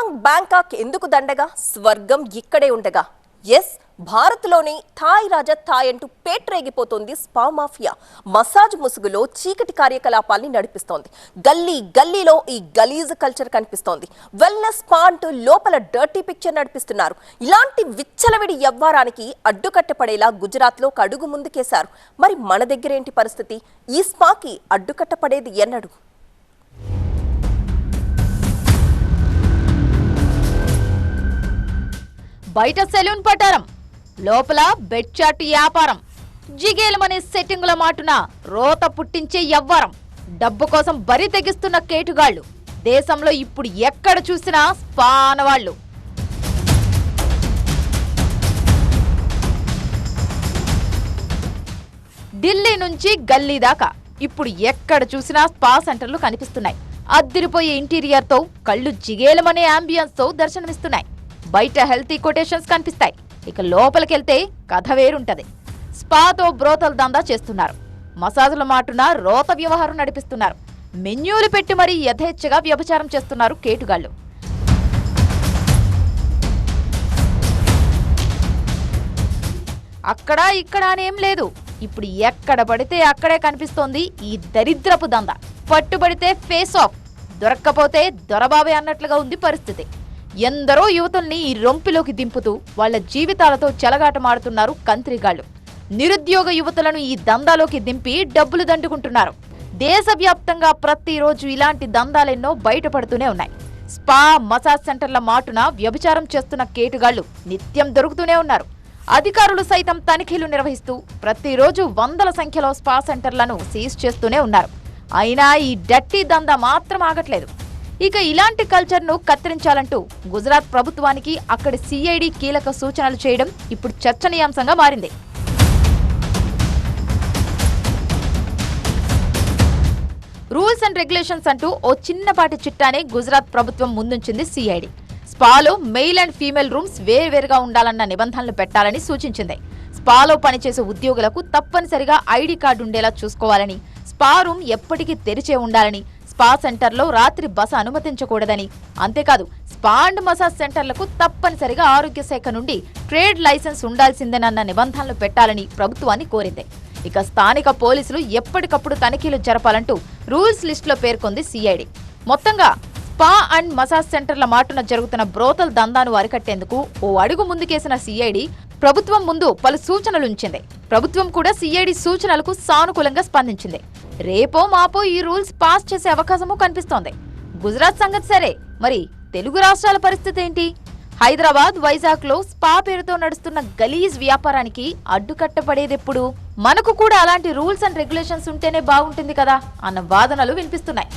Hong Kong Bangkok ఎందుకు దండగా స్వర్గం ఇక్కడే ఉండగా ఎస్ భారత్లోని థాయ్ రాజా థాయ్ అంటూ పేట్రేగిపోతోంది స్పా మాఫియా. మసాజ్ ముసుగులో చీకటి కార్యకలాపాల్ని నడిపిస్తోంది. గల్లీ గల్లీలో ఈ గలీజ్ కల్చర్ కనిపిస్తోంది. వెల్నెస్ స్పా అంటూ లోపల డర్టీ పిక్చర్ నడిపిస్తున్నారు. ఇలాంటి విచ్చలవిడి వ్యవహారానికి అడ్డుకట్టపడేలా గుజరాత్లో ఒక అడుగు ముందుకేశారు. మరి మన దగ్గరేంటి పరిస్థితి? ఈ స్పాకి అడ్డుకట్టపడేది ఎన్నడు? బయట సెలూన్ పటారం, లోపల బెడ్ చాట్ వ్యాపారం, జిగేలమనే సెట్టింగుల మాటున రోత పుట్టించే యవ్వారం, డబ్బు కోసం బరి తెగిస్తున్న కేటుగాళ్లు. దేశంలో ఇప్పుడు ఎక్కడ చూసినా స్పానవాళ్లు. ఢిల్లీ నుంచి గల్లీ దాకా ఇప్పుడు ఎక్కడ చూసినా స్పా సెంటర్లు కనిపిస్తున్నాయి. అద్దిరిపోయే ఇంటీరియర్ తో కళ్ళు జిగేలమనే అంబియన్స్ తో దర్శనమిస్తున్నాయి. బయట హెల్తీ కొటేషన్స్ కనిపిస్తాయి. ఇక లోపలికెళ్తే కథ వేరుంటది. స్పాతో బ్రోతల్ దందా చేస్తున్నారు. మసాజుల మాటున రోత వ్యవహారం నడిపిస్తున్నారు. మెన్యూలు పెట్టి మరీ యథేచ్ఛగా వ్యభిచారం చేస్తున్నారు కేటుగాళ్లు. అక్కడ ఇక్కడ అనేం లేదు. ఇప్పుడు ఎక్కడ పడితే అక్కడే కనిపిస్తోంది ఈ దరిద్రపు దందా. పట్టుబడితే ఫేస్ ఆఫ్, దొరక్కపోతే దొరబాబే అన్నట్లుగా ఉంది పరిస్థితి. ఎందరో యువతుల్ని ఈ రొంపిలోకి దింపుతూ వాళ్ల జీవితాలతో చెలగాటమాడుతున్నారు కంత్రిగాళ్లు. నిరుద్యోగ యువతులను ఈ దందాలోకి దింపి డబ్బులు దండుకుంటున్నారు. దేశవ్యాప్తంగా ప్రతిరోజు ఇలాంటి దందాలెన్నో బయటపడుతూనే ఉన్నాయి. స్పా మసాజ్ సెంటర్ల మాటున వ్యభిచారం చేస్తున్న కేటుగాళ్లు నిత్యం దొరుకుతూనే ఉన్నారు. అధికారులు సైతం తనిఖీలు నిర్వహిస్తూ ప్రతిరోజు వందల సంఖ్యలో స్పా సెంటర్లను సీజ్ చేస్తూనే ఉన్నారు. అయినా ఈ డట్టి దందా మాత్రం ఆగట్లేదు. ఇక ఇలాంటి కల్చర్ను కత్తిరించాలంటూ గుజరాత్ ప్రభుత్వానికి అక్కడి సిఐడి కీలక సూచనలు చేయడం ఇప్పుడు చర్చనీయాంశంగా మారింది. రూల్స్ అండ్ రెగ్యులేషన్స్ అంటూ ఓ చిన్నపాటి చిట్టానే గుజరాత్ ప్రభుత్వం ముందుంచింది సిఐడి. స్పాలో మెయిల్ అండ్ ఫీమేల్ రూమ్స్ వేర్వేరుగా ఉండాలన్న నిబంధనలు పెట్టాలని సూచించింది. స్పాలో పనిచేసే ఉద్యోగులకు తప్పనిసరిగా ఐడి కార్డు ఉండేలా చూసుకోవాలని, స్పా రూమ్ ఎప్పటికీ తెరిచే ఉండాలని, స్పా సెంటర్లో రాత్రి బస అనుమతించకూడదని, అంతేకాదు స్పా అండ్ మసాజ్ సెంటర్లకు తప్పనిసరిగా ఆరోగ్య శాఖ నుండి ట్రేడ్ లైసెన్స్ ఉండాల్సిందేనన్న నిబంధనలు పెట్టాలని ప్రభుత్వాన్ని కోరింది. ఇక స్థానిక పోలీసులు ఎప్పటికప్పుడు తనిఖీలు జరపాలంటూ రూల్స్ లిస్టులో పేర్కొంది సిఐడి. మొత్తంగా స్పా అండ్ మసాజ్ సెంటర్ల మాటున జరుగుతున్న బ్రోతల్ దందాను అరికట్టేందుకు ఓ అడుగు ముందుకేసిన సిఐడి ప్రభుత్వం ముందు పలు సూచనలుంచింది. ప్రభుత్వం కూడా సిఐడి సూచనలకు సానుకూలంగా స్పందించింది. రేపో మాపో ఈ రూల్స్ పాస్ చేసే అవకాశమూ కనిపిస్తోంది. గుజరాత్ సంగతి సరే, మరి తెలుగు రాష్ట్రాల పరిస్థితి ఏంటి? హైదరాబాద్, వైజాగ్ లో స్పా పేరుతో నడుస్తున్న గలీజ్ వ్యాపారానికి అడ్డుకట్టపడేదెప్పుడు? మనకు కూడా అలాంటి రూల్స్ అండ్ రెగ్యులేషన్స్ ఉంటేనే బాగుంటుంది కదా అన్న వాదనలు వినిపిస్తున్నాయి.